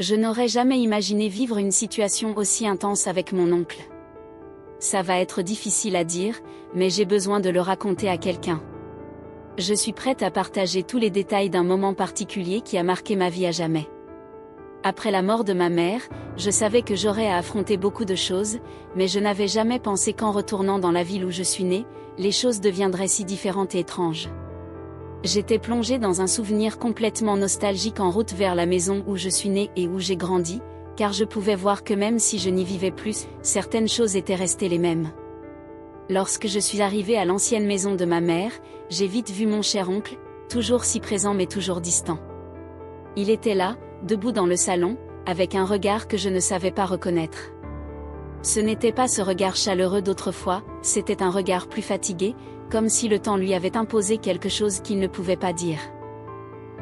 Je n'aurais jamais imaginé vivre une situation aussi intense avec mon oncle. Ça va être difficile à dire, mais j'ai besoin de le raconter à quelqu'un. Je suis prête à partager tous les détails d'un moment particulier qui a marqué ma vie à jamais. Après la mort de ma mère, je savais que j'aurais à affronter beaucoup de choses, mais je n'avais jamais pensé qu'en retournant dans la ville où je suis née, les choses deviendraient si différentes et étranges. J'étais plongée dans un souvenir complètement nostalgique en route vers la maison où je suis née et où j'ai grandi, car je pouvais voir que même si je n'y vivais plus, certaines choses étaient restées les mêmes. Lorsque je suis arrivée à l'ancienne maison de ma mère, j'ai vite vu mon cher oncle, toujours si présent mais toujours distant. Il était là, debout dans le salon, avec un regard que je ne savais pas reconnaître. Ce n'était pas ce regard chaleureux d'autrefois, c'était un regard plus fatigué, comme si le temps lui avait imposé quelque chose qu'il ne pouvait pas dire.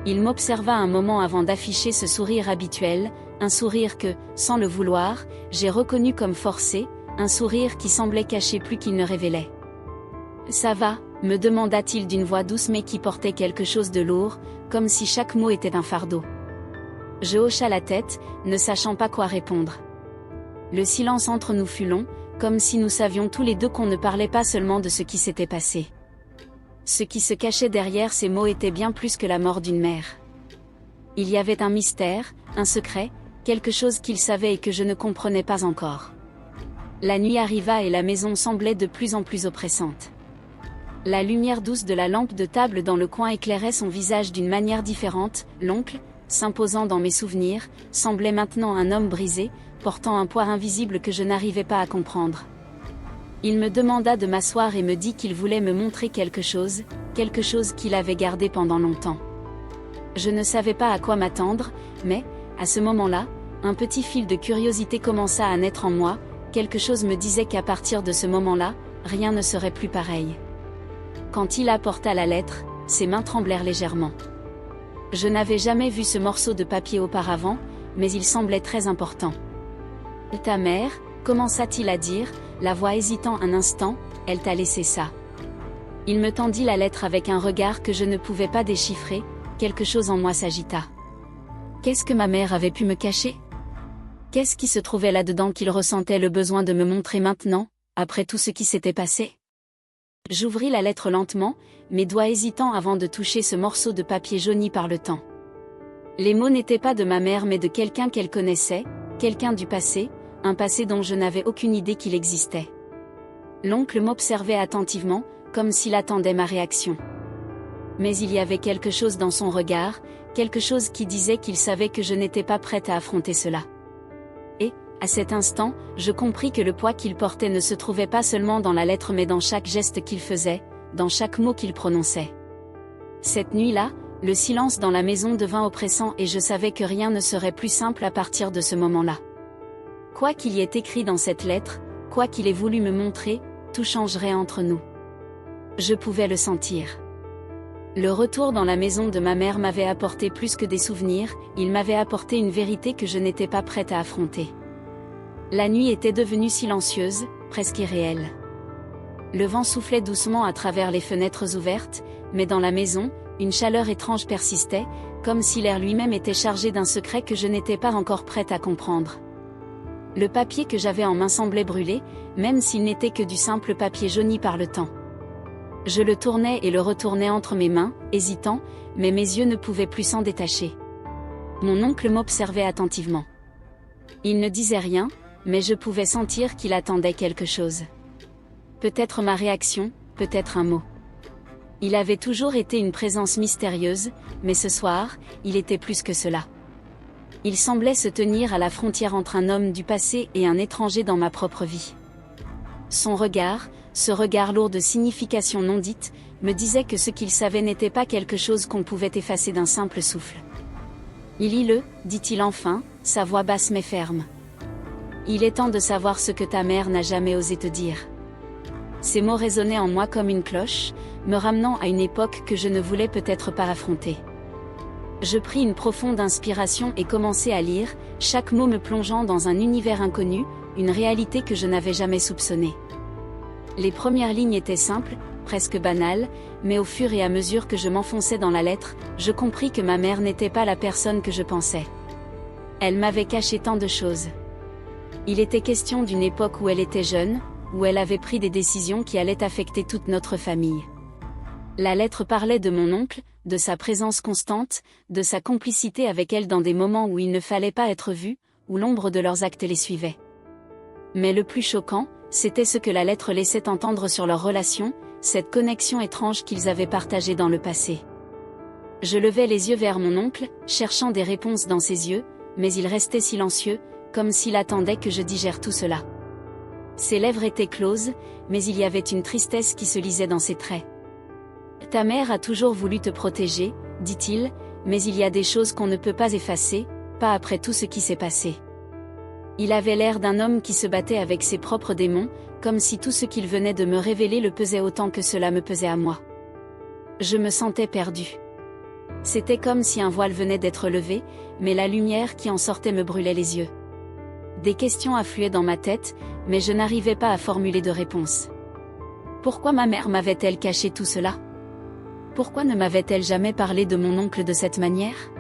Il m'observa un moment avant d'afficher ce sourire habituel, un sourire que, sans le vouloir, j'ai reconnu comme forcé, un sourire qui semblait cacher plus qu'il ne révélait. « Ça va ?» me demanda-t-il d'une voix douce mais qui portait quelque chose de lourd, comme si chaque mot était un fardeau. Je hocha la tête, ne sachant pas quoi répondre. Le silence entre nous fut long, comme si nous savions tous les deux qu'on ne parlait pas seulement de ce qui s'était passé. Ce qui se cachait derrière ces mots était bien plus que la mort d'une mère. Il y avait un mystère, un secret, quelque chose qu'il savait et que je ne comprenais pas encore. La nuit arriva et la maison semblait de plus en plus oppressante. La lumière douce de la lampe de table dans le coin éclairait son visage d'une manière différente. L'oncle, s'imposant dans mes souvenirs, semblait maintenant un homme brisé, portant un poids invisible que je n'arrivais pas à comprendre. Il me demanda de m'asseoir et me dit qu'il voulait me montrer quelque chose qu'il avait gardé pendant longtemps. Je ne savais pas à quoi m'attendre, mais, à ce moment-là, un petit fil de curiosité commença à naître en moi, quelque chose me disait qu'à partir de ce moment-là, rien ne serait plus pareil. Quand il apporta la lettre, ses mains tremblèrent légèrement. Je n'avais jamais vu ce morceau de papier auparavant, mais il semblait très important. « Ta mère ?» commença-t-il à dire, la voix hésitant un instant, « elle t'a laissé ça. » Il me tendit la lettre avec un regard que je ne pouvais pas déchiffrer, quelque chose en moi s'agita. Qu'est-ce que ma mère avait pu me cacher? Qu'est-ce qui se trouvait là-dedans qu'il ressentait le besoin de me montrer maintenant, après tout ce qui s'était passé? J'ouvris la lettre lentement, mes doigts hésitants avant de toucher ce morceau de papier jauni par le temps. Les mots n'étaient pas de ma mère mais de quelqu'un qu'elle connaissait, quelqu'un du passé, un passé dont je n'avais aucune idée qu'il existait. L'oncle m'observait attentivement, comme s'il attendait ma réaction. Mais il y avait quelque chose dans son regard, quelque chose qui disait qu'il savait que je n'étais pas prête à affronter cela. Et, à cet instant, je compris que le poids qu'il portait ne se trouvait pas seulement dans la lettre mais dans chaque geste qu'il faisait, dans chaque mot qu'il prononçait. Cette nuit-là, le silence dans la maison devint oppressant et je savais que rien ne serait plus simple à partir de ce moment-là. Quoi qu'il y ait écrit dans cette lettre, quoi qu'il ait voulu me montrer, tout changerait entre nous. Je pouvais le sentir. Le retour dans la maison de ma mère m'avait apporté plus que des souvenirs, il m'avait apporté une vérité que je n'étais pas prête à affronter. La nuit était devenue silencieuse, presque irréelle. Le vent soufflait doucement à travers les fenêtres ouvertes, mais dans la maison, une chaleur étrange persistait, comme si l'air lui-même était chargé d'un secret que je n'étais pas encore prête à comprendre. Le papier que j'avais en main semblait brûler, même s'il n'était que du simple papier jauni par le temps. Je le tournais et le retournais entre mes mains, hésitant, mais mes yeux ne pouvaient plus s'en détacher. Mon oncle m'observait attentivement. Il ne disait rien, mais je pouvais sentir qu'il attendait quelque chose. Peut-être ma réaction, peut-être un mot. Il avait toujours été une présence mystérieuse, mais ce soir, il était plus que cela. Il semblait se tenir à la frontière entre un homme du passé et un étranger dans ma propre vie. Son regard, ce regard lourd de signification non dite, me disait que ce qu'il savait n'était pas quelque chose qu'on pouvait effacer d'un simple souffle. « Lis-le » dit-il enfin, sa voix basse mais ferme. « Il est temps de savoir ce que ta mère n'a jamais osé te dire. » Ces mots résonnaient en moi comme une cloche, me ramenant à une époque que je ne voulais peut-être pas affronter. Je pris une profonde inspiration et commençai à lire, chaque mot me plongeant dans un univers inconnu, une réalité que je n'avais jamais soupçonnée. Les premières lignes étaient simples, presque banales, mais au fur et à mesure que je m'enfonçais dans la lettre, je compris que ma mère n'était pas la personne que je pensais. Elle m'avait caché tant de choses. Il était question d'une époque où elle était jeune, où elle avait pris des décisions qui allaient affecter toute notre famille. La lettre parlait de mon oncle, de sa présence constante, de sa complicité avec elle dans des moments où il ne fallait pas être vu, où l'ombre de leurs actes les suivait. Mais le plus choquant, c'était ce que la lettre laissait entendre sur leur relation, cette connexion étrange qu'ils avaient partagée dans le passé. Je levai les yeux vers mon oncle, cherchant des réponses dans ses yeux, mais il restait silencieux, comme s'il attendait que je digère tout cela. Ses lèvres étaient closes, mais il y avait une tristesse qui se lisait dans ses traits. « Ta mère a toujours voulu te protéger, dit-il, mais il y a des choses qu'on ne peut pas effacer, pas après tout ce qui s'est passé. » Il avait l'air d'un homme qui se battait avec ses propres démons, comme si tout ce qu'il venait de me révéler le pesait autant que cela me pesait à moi. Je me sentais perdue. C'était comme si un voile venait d'être levé, mais la lumière qui en sortait me brûlait les yeux. Des questions affluaient dans ma tête, mais je n'arrivais pas à formuler de réponse. Pourquoi ma mère m'avait-elle caché tout cela? Pourquoi ne m'avait-elle jamais parlé de mon oncle de cette manière?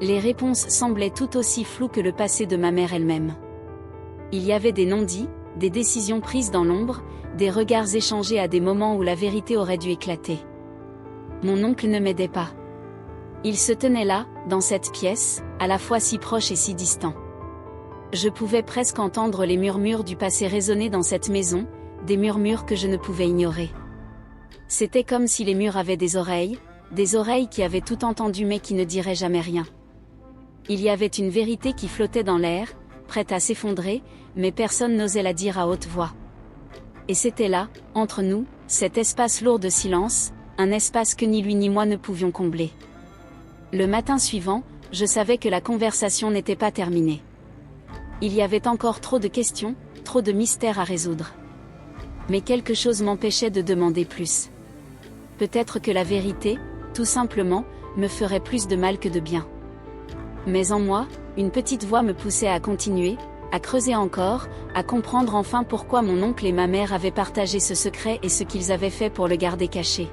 Les réponses semblaient tout aussi floues que le passé de ma mère elle-même. Il y avait des non-dits, des décisions prises dans l'ombre, des regards échangés à des moments où la vérité aurait dû éclater. Mon oncle ne m'aidait pas. Il se tenait là, dans cette pièce, à la fois si proche et si distant. Je pouvais presque entendre les murmures du passé résonner dans cette maison, des murmures que je ne pouvais ignorer. C'était comme si les murs avaient des oreilles qui avaient tout entendu mais qui ne diraient jamais rien. Il y avait une vérité qui flottait dans l'air, prête à s'effondrer, mais personne n'osait la dire à haute voix. Et c'était là, entre nous, cet espace lourd de silence, un espace que ni lui ni moi ne pouvions combler. Le matin suivant, je savais que la conversation n'était pas terminée. Il y avait encore trop de questions, trop de mystères à résoudre. Mais quelque chose m'empêchait de demander plus. Peut-être que la vérité, tout simplement, me ferait plus de mal que de bien. Mais en moi, une petite voix me poussait à continuer, à creuser encore, à comprendre enfin pourquoi mon oncle et ma mère avaient partagé ce secret et ce qu'ils avaient fait pour le garder caché.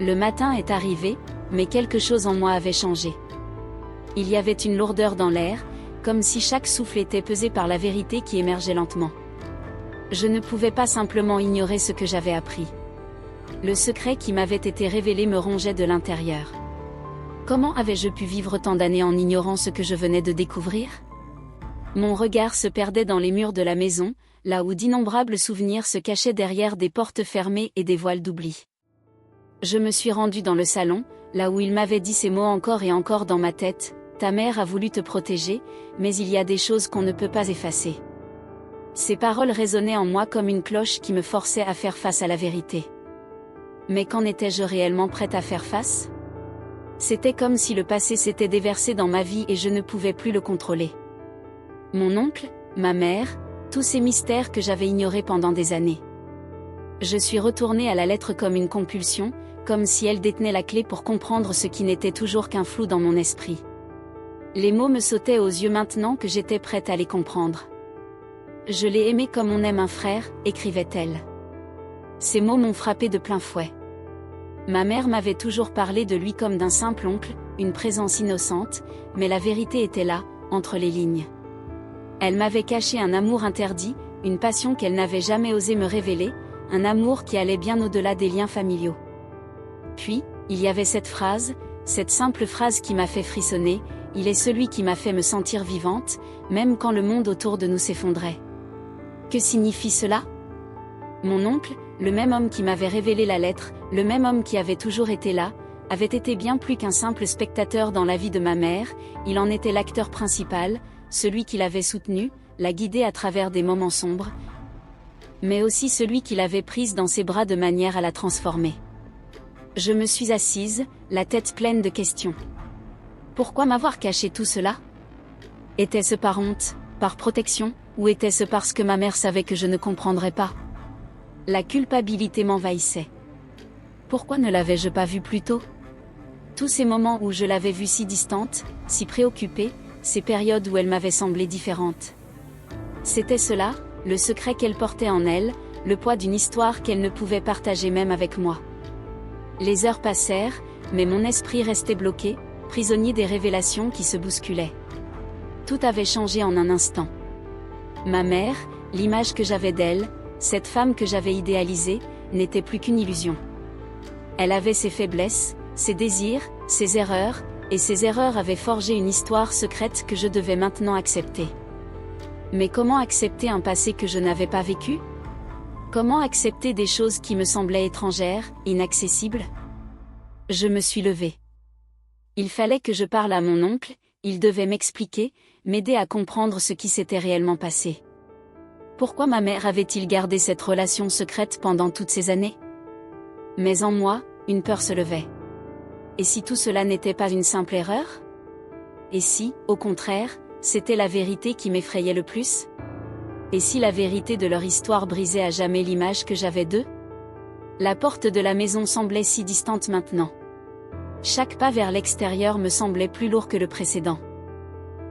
Le matin est arrivé, mais quelque chose en moi avait changé. Il y avait une lourdeur dans l'air, comme si chaque souffle était pesé par la vérité qui émergeait lentement. Je ne pouvais pas simplement ignorer ce que j'avais appris. Le secret qui m'avait été révélé me rongeait de l'intérieur. Comment avais-je pu vivre tant d'années en ignorant ce que je venais de découvrir? Mon regard se perdait dans les murs de la maison, là où d'innombrables souvenirs se cachaient derrière des portes fermées et des voiles d'oubli. Je me suis rendue dans le salon, là où il m'avait dit ces mots encore et encore dans ma tête. Ta mère a voulu te protéger, mais il y a des choses qu'on ne peut pas effacer. Ces paroles résonnaient en moi comme une cloche qui me forçait à faire face à la vérité. Mais qu'en étais-je réellement prête à faire face? C'était comme si le passé s'était déversé dans ma vie et je ne pouvais plus le contrôler. Mon oncle, ma mère, tous ces mystères que j'avais ignorés pendant des années. Je suis retournée à la lettre comme une compulsion, comme si elle détenait la clé pour comprendre ce qui n'était toujours qu'un flou dans mon esprit. Les mots me sautaient aux yeux maintenant que j'étais prête à les comprendre. Je l'ai aimé comme on aime un frère, écrivait-elle. Ces mots m'ont frappé de plein fouet. Ma mère m'avait toujours parlé de lui comme d'un simple oncle, une présence innocente, mais la vérité était là, entre les lignes. Elle m'avait caché un amour interdit, une passion qu'elle n'avait jamais osé me révéler, un amour qui allait bien au-delà des liens familiaux. Puis, il y avait cette phrase, cette simple phrase qui m'a fait frissonner, il est celui qui m'a fait me sentir vivante, même quand le monde autour de nous s'effondrait. Que signifie cela? Mon oncle, le même homme qui m'avait révélé la lettre, le même homme qui avait toujours été là, avait été bien plus qu'un simple spectateur dans la vie de ma mère, il en était l'acteur principal, celui qui l'avait soutenue, la guidée à travers des moments sombres, mais aussi celui qui l'avait prise dans ses bras de manière à la transformer. Je me suis assise, la tête pleine de questions. Pourquoi m'avoir caché tout cela? Était-ce par honte, par protection, ou était-ce parce que ma mère savait que je ne comprendrais pas? La culpabilité m'envahissait. Pourquoi ne l'avais-je pas vue plus tôt? Tous ces moments où je l'avais vue si distante, si préoccupée, ces périodes où elle m'avait semblé différente. C'était cela, le secret qu'elle portait en elle, le poids d'une histoire qu'elle ne pouvait partager même avec moi. Les heures passèrent, mais mon esprit restait bloqué, prisonnier des révélations qui se bousculaient. Tout avait changé en un instant. Ma mère, l'image que j'avais d'elle, cette femme que j'avais idéalisée, n'était plus qu'une illusion. Elle avait ses faiblesses, ses désirs, ses erreurs, et ces erreurs avaient forgé une histoire secrète que je devais maintenant accepter. Mais comment accepter un passé que je n'avais pas vécu? Comment accepter des choses qui me semblaient étrangères, inaccessibles? Je me suis levée. Il fallait que je parle à mon oncle, il devait m'expliquer, m'aider à comprendre ce qui s'était réellement passé. Pourquoi ma mère avait-il gardé cette relation secrète pendant toutes ces années? Mais en moi, une peur se levait. Et si tout cela n'était pas une simple erreur? Et si, au contraire, c'était la vérité qui m'effrayait le plus? Et si la vérité de leur histoire brisait à jamais l'image que j'avais d'eux? La porte de la maison semblait si distante maintenant. Chaque pas vers l'extérieur me semblait plus lourd que le précédent.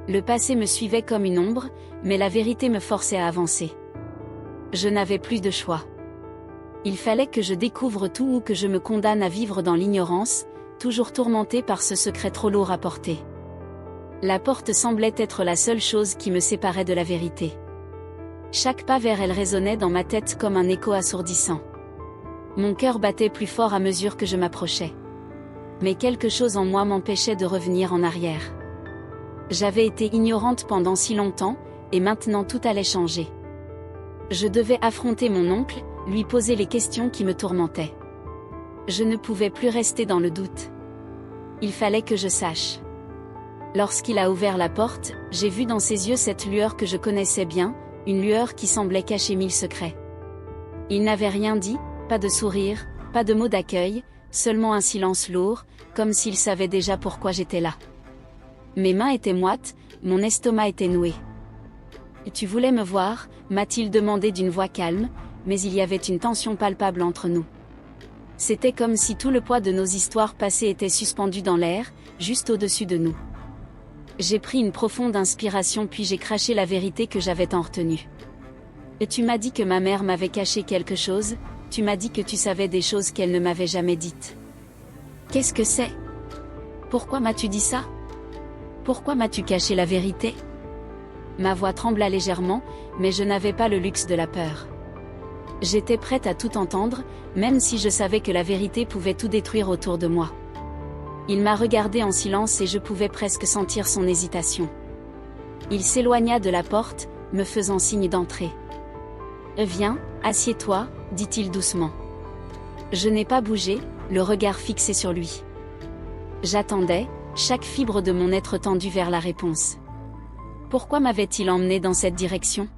Le passé me suivait comme une ombre, mais la vérité me forçait à avancer. Je n'avais plus de choix. Il fallait que je découvre tout ou que je me condamne à vivre dans l'ignorance, toujours tourmentée par ce secret trop lourd à porter. La porte semblait être la seule chose qui me séparait de la vérité. Chaque pas vers elle résonnait dans ma tête comme un écho assourdissant. Mon cœur battait plus fort à mesure que je m'approchais. Mais quelque chose en moi m'empêchait de revenir en arrière. J'avais été ignorante pendant si longtemps, et maintenant tout allait changer. Je devais affronter mon oncle, lui poser les questions qui me tourmentaient. Je ne pouvais plus rester dans le doute. Il fallait que je sache. Lorsqu'il a ouvert la porte, j'ai vu dans ses yeux cette lueur que je connaissais bien, une lueur qui semblait cacher 1000 secrets. Il n'avait rien dit, pas de sourire, pas de mots d'accueil, seulement un silence lourd, comme s'il savait déjà pourquoi j'étais là. Mes mains étaient moites, mon estomac était noué. « Tu voulais me voir ?» m'a-t-il demandé d'une voix calme, mais il y avait une tension palpable entre nous. C'était comme si tout le poids de nos histoires passées était suspendu dans l'air, juste au-dessus de nous. J'ai pris une profonde inspiration puis j'ai craché la vérité que j'avais tant retenue. « Et tu m'as dit que ma mère m'avait caché quelque chose, tu m'as dit que tu savais des choses qu'elle ne m'avait jamais dites. Qu'est-ce que c'est? Pourquoi m'as-tu dit ça? Pourquoi m'as-tu caché la vérité ?» Ma voix trembla légèrement, mais je n'avais pas le luxe de la peur. J'étais prête à tout entendre, même si je savais que la vérité pouvait tout détruire autour de moi. Il m'a regardée en silence et je pouvais presque sentir son hésitation. Il s'éloigna de la porte, me faisant signe d'entrer. « Viens, assieds-toi » dit-il doucement. Je n'ai pas bougé, le regard fixé sur lui. J'attendais, chaque fibre de mon être tendue vers la réponse. Pourquoi m'avait-il emmené dans cette direction?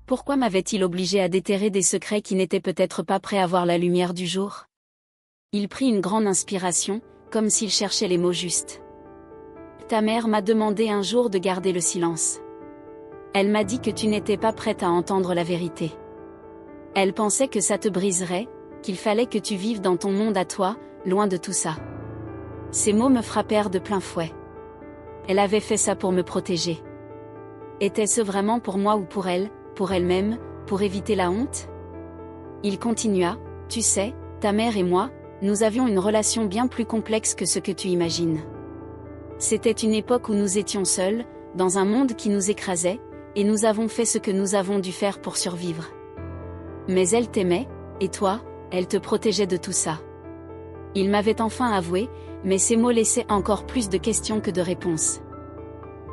Pourquoi m'avait-il obligé à déterrer des secrets qui n'étaient peut-être pas prêts à voir la lumière du jour? Il prit une grande inspiration, comme s'il cherchait les mots justes. Ta mère m'a demandé un jour de garder le silence. Elle m'a dit que tu n'étais pas prête à entendre la vérité. Elle pensait que ça te briserait, qu'il fallait que tu vives dans ton monde à toi, loin de tout ça. Ces mots me frappèrent de plein fouet. Elle avait fait ça pour me protéger. Était-ce vraiment pour moi ou pour elle-même, pour éviter la honte? Il continua, tu sais, ta mère et moi, nous avions une relation bien plus complexe que ce que tu imagines. C'était une époque où nous étions seuls, dans un monde qui nous écrasait, et nous avons fait ce que nous avons dû faire pour survivre. Mais elle t'aimait, et toi, elle te protégeait de tout ça. Il m'avait enfin avoué, mais ces mots laissaient encore plus de questions que de réponses.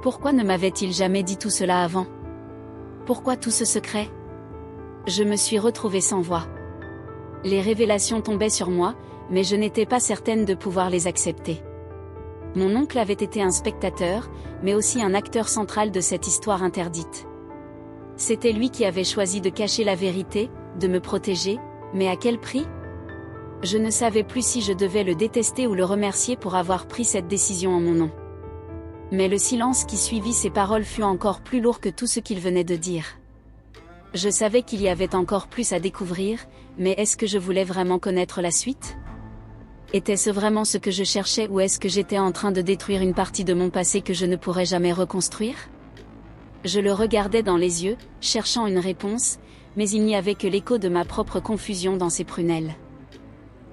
Pourquoi ne m'avait-il jamais dit tout cela avant? Pourquoi tout ce secret? Je me suis retrouvée sans voix. Les révélations tombaient sur moi, mais je n'étais pas certaine de pouvoir les accepter. Mon oncle avait été un spectateur, mais aussi un acteur central de cette histoire interdite. C'était lui qui avait choisi de cacher la vérité, de me protéger, mais à quel prix? Je ne savais plus si je devais le détester ou le remercier pour avoir pris cette décision en mon nom. Mais le silence qui suivit ces paroles fut encore plus lourd que tout ce qu'il venait de dire. Je savais qu'il y avait encore plus à découvrir, mais est-ce que je voulais vraiment connaître la suite? Était-ce vraiment ce que je cherchais ou est-ce que j'étais en train de détruire une partie de mon passé que je ne pourrais jamais reconstruire? Je le regardais dans les yeux, cherchant une réponse, mais il n'y avait que l'écho de ma propre confusion dans ses prunelles.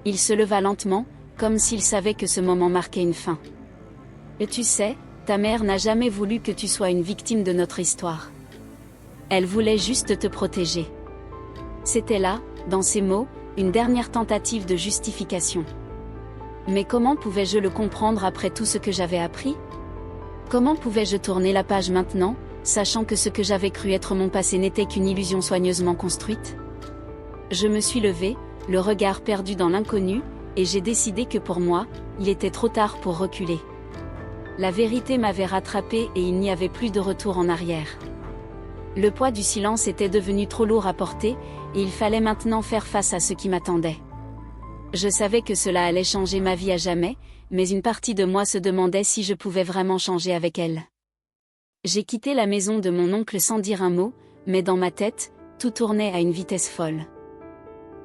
Il se leva lentement, comme s'il savait que ce moment marquait une fin. « Et tu sais, Ta mère n'a jamais voulu que tu sois une victime de notre histoire. Elle voulait juste te protéger. » C'était là, dans ces mots, une dernière tentative de justification. Mais comment pouvais-je le comprendre après tout ce que j'avais appris? Comment pouvais-je tourner la page maintenant, sachant que ce que j'avais cru être mon passé n'était qu'une illusion soigneusement construite? Je me suis levée, le regard perdu dans l'inconnu, et j'ai décidé que pour moi, il était trop tard pour reculer. La vérité m'avait rattrapée et il n'y avait plus de retour en arrière. Le poids du silence était devenu trop lourd à porter, et il fallait maintenant faire face à ce qui m'attendait. Je savais que cela allait changer ma vie à jamais, mais une partie de moi se demandait si je pouvais vraiment changer avec elle. J'ai quitté la maison de mon oncle sans dire un mot, mais dans ma tête, tout tournait à une vitesse folle.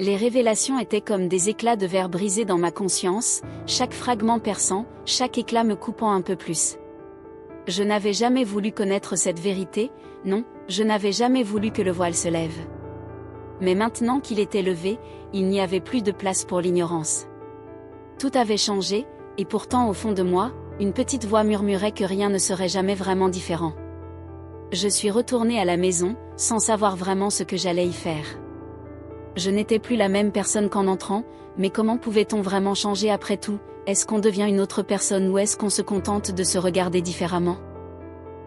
Les révélations étaient comme des éclats de verre brisés dans ma conscience, chaque fragment perçant, chaque éclat me coupant un peu plus. Je n'avais jamais voulu connaître cette vérité, non, je n'avais jamais voulu que le voile se lève. Mais maintenant qu'il était levé, il n'y avait plus de place pour l'ignorance. Tout avait changé, et pourtant au fond de moi, une petite voix murmurait que rien ne serait jamais vraiment différent. Je suis retournée à la maison, sans savoir vraiment ce que j'allais y faire. Je n'étais plus la même personne qu'en entrant, mais comment pouvait-on vraiment changer après tout? Est-ce qu'on devient une autre personne ou est-ce qu'on se contente de se regarder différemment?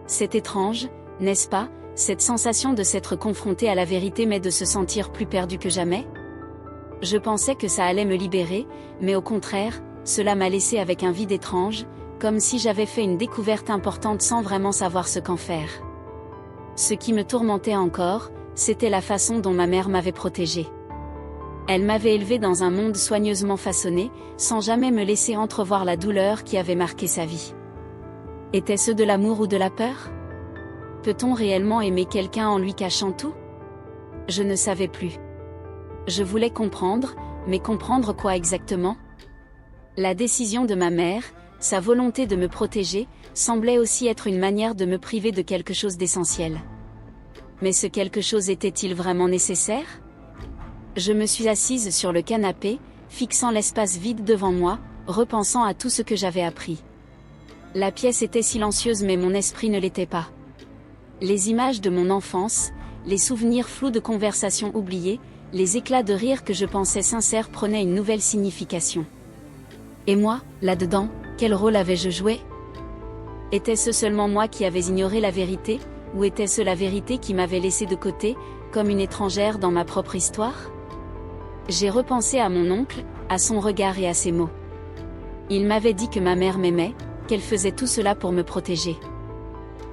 C'est étrange, n'est-ce pas, cette sensation de s'être confronté à la vérité mais de se sentir plus perdu que jamais? Je pensais que ça allait me libérer, mais au contraire, cela m'a laissé avec un vide étrange, comme si j'avais fait une découverte importante sans vraiment savoir ce qu'en faire. Ce qui me tourmentait encore, c'était la façon dont ma mère m'avait protégée. Elle m'avait élevée dans un monde soigneusement façonné, sans jamais me laisser entrevoir la douleur qui avait marqué sa vie. Était-ce de l'amour ou de la peur? Peut-on réellement aimer quelqu'un en lui cachant tout? Je ne savais plus. Je voulais comprendre, mais comprendre quoi exactement? La décision de ma mère, sa volonté de me protéger, semblait aussi être une manière de me priver de quelque chose d'essentiel. Mais ce quelque chose était-il vraiment nécessaire? Je me suis assise sur le canapé, fixant l'espace vide devant moi, repensant à tout ce que j'avais appris. La pièce était silencieuse mais mon esprit ne l'était pas. Les images de mon enfance, les souvenirs flous de conversations oubliées, les éclats de rire que je pensais sincères prenaient une nouvelle signification. Et moi, là-dedans, quel rôle avais-je joué? Était-ce seulement moi qui avais ignoré la vérité, ou était-ce la vérité qui m'avait laissé de côté, comme une étrangère dans ma propre histoire? J'ai repensé à mon oncle, à son regard et à ses mots. Il m'avait dit que ma mère m'aimait, qu'elle faisait tout cela pour me protéger.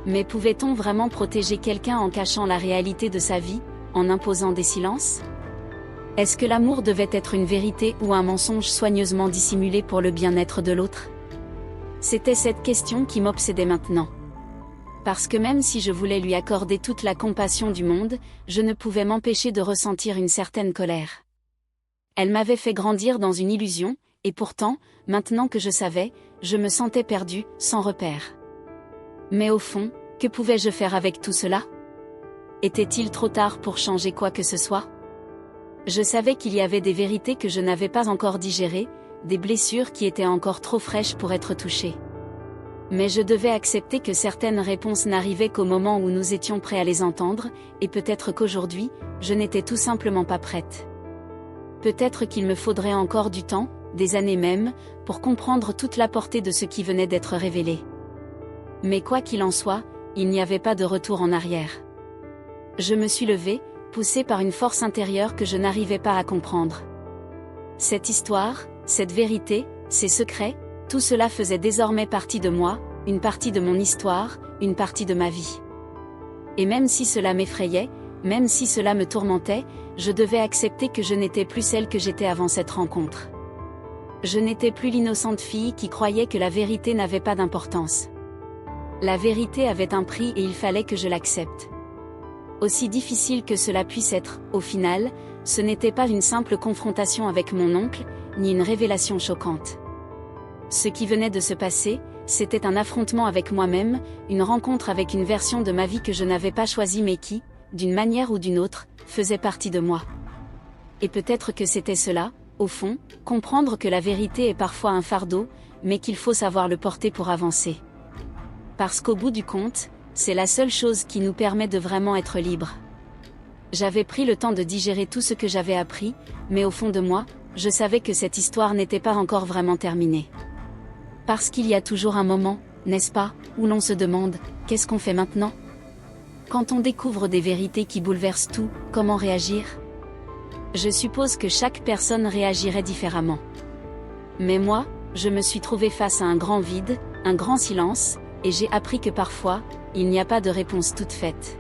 Mais pouvait-on vraiment protéger quelqu'un en cachant la réalité de sa vie, en imposant des silences? Est-ce que l'amour devait être une vérité ou un mensonge soigneusement dissimulé pour le bien-être de l'autre? C'était cette question qui m'obsédait maintenant. Parce que même si je voulais lui accorder toute la compassion du monde, je ne pouvais m'empêcher de ressentir une certaine colère. Elle m'avait fait grandir dans une illusion, et pourtant, maintenant que je savais, je me sentais perdue, sans repère. Mais au fond, que pouvais-je faire avec tout cela? Était-il trop tard pour changer quoi que ce soit? Je savais qu'il y avait des vérités que je n'avais pas encore digérées, des blessures qui étaient encore trop fraîches pour être touchées. Mais je devais accepter que certaines réponses n'arrivaient qu'au moment où nous étions prêts à les entendre, et peut-être qu'aujourd'hui, je n'étais tout simplement pas prête. Peut-être qu'il me faudrait encore du temps, des années même, pour comprendre toute la portée de ce qui venait d'être révélé. Mais quoi qu'il en soit, il n'y avait pas de retour en arrière. Je me suis levée, poussée par une force intérieure que je n'arrivais pas à comprendre. Cette histoire, cette vérité, ces secrets, tout cela faisait désormais partie de moi, une partie de mon histoire, une partie de ma vie. Et même si cela m'effrayait, même si cela me tourmentait, je devais accepter que je n'étais plus celle que j'étais avant cette rencontre. Je n'étais plus l'innocente fille qui croyait que la vérité n'avait pas d'importance. La vérité avait un prix et il fallait que je l'accepte. Aussi difficile que cela puisse être, au final, ce n'était pas une simple confrontation avec mon oncle, ni une révélation choquante. Ce qui venait de se passer, c'était un affrontement avec moi-même, une rencontre avec une version de ma vie que je n'avais pas choisie mais qui, d'une manière ou d'une autre, faisait partie de moi. Et peut-être que c'était cela, au fond, comprendre que la vérité est parfois un fardeau, mais qu'il faut savoir le porter pour avancer. Parce qu'au bout du compte, c'est la seule chose qui nous permet de vraiment être libres. J'avais pris le temps de digérer tout ce que j'avais appris, mais au fond de moi, je savais que cette histoire n'était pas encore vraiment terminée. Parce qu'il y a toujours un moment, n'est-ce pas, où l'on se demande, qu'est-ce qu'on fait maintenant ? Quand on découvre des vérités qui bouleversent tout, comment réagir ? Je suppose que chaque personne réagirait différemment. Mais moi, je me suis trouvée face à un grand vide, un grand silence, et j'ai appris que parfois, il n'y a pas de réponse toute faite.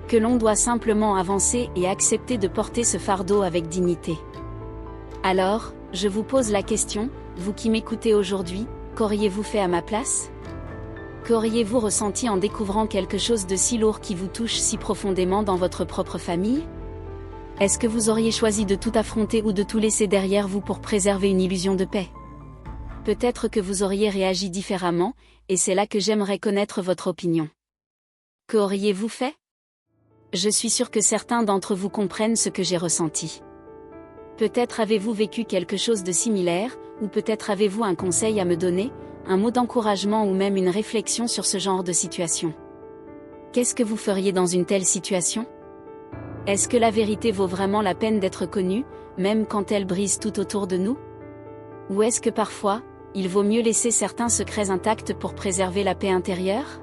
Que l'on doit simplement avancer et accepter de porter ce fardeau avec dignité. Alors, je vous pose la question, vous qui m'écoutez aujourd'hui, qu'auriez-vous fait à ma place ? Qu'auriez-vous ressenti en découvrant quelque chose de si lourd qui vous touche si profondément dans votre propre famille ? Est-ce que vous auriez choisi de tout affronter ou de tout laisser derrière vous pour préserver une illusion de paix ? Peut-être que vous auriez réagi différemment, et c'est là que j'aimerais connaître votre opinion. Qu'auriez-vous fait ? Je suis sûre que certains d'entre vous comprennent ce que j'ai ressenti. Peut-être avez-vous vécu quelque chose de similaire, ou peut-être avez-vous un conseil à me donner, un mot d'encouragement ou même une réflexion sur ce genre de situation. Qu'est-ce que vous feriez dans une telle situation ? Est-ce que la vérité vaut vraiment la peine d'être connue, même quand elle brise tout autour de nous ? Ou est-ce que parfois, il vaut mieux laisser certains secrets intacts pour préserver la paix intérieure ?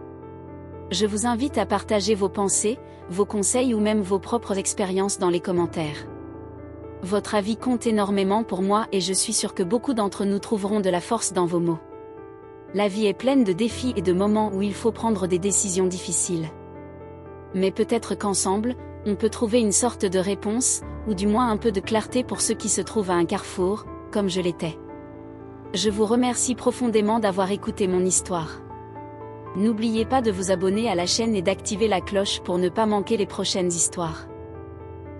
Je vous invite à partager vos pensées, vos conseils ou même vos propres expériences dans les commentaires. Votre avis compte énormément pour moi et je suis sûre que beaucoup d'entre nous trouveront de la force dans vos mots. La vie est pleine de défis et de moments où il faut prendre des décisions difficiles. Mais peut-être qu'ensemble, on peut trouver une sorte de réponse, ou du moins un peu de clarté pour ceux qui se trouvent à un carrefour, comme je l'étais. Je vous remercie profondément d'avoir écouté mon histoire. N'oubliez pas de vous abonner à la chaîne et d'activer la cloche pour ne pas manquer les prochaines histoires.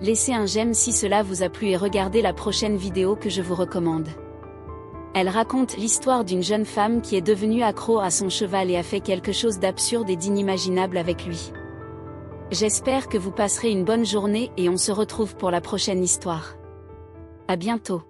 Laissez un j'aime si cela vous a plu et regardez la prochaine vidéo que je vous recommande. Elle raconte l'histoire d'une jeune femme qui est devenue accro à son cheval et a fait quelque chose d'absurde et d'inimaginable avec lui. J'espère que vous passerez une bonne journée et on se retrouve pour la prochaine histoire. À bientôt.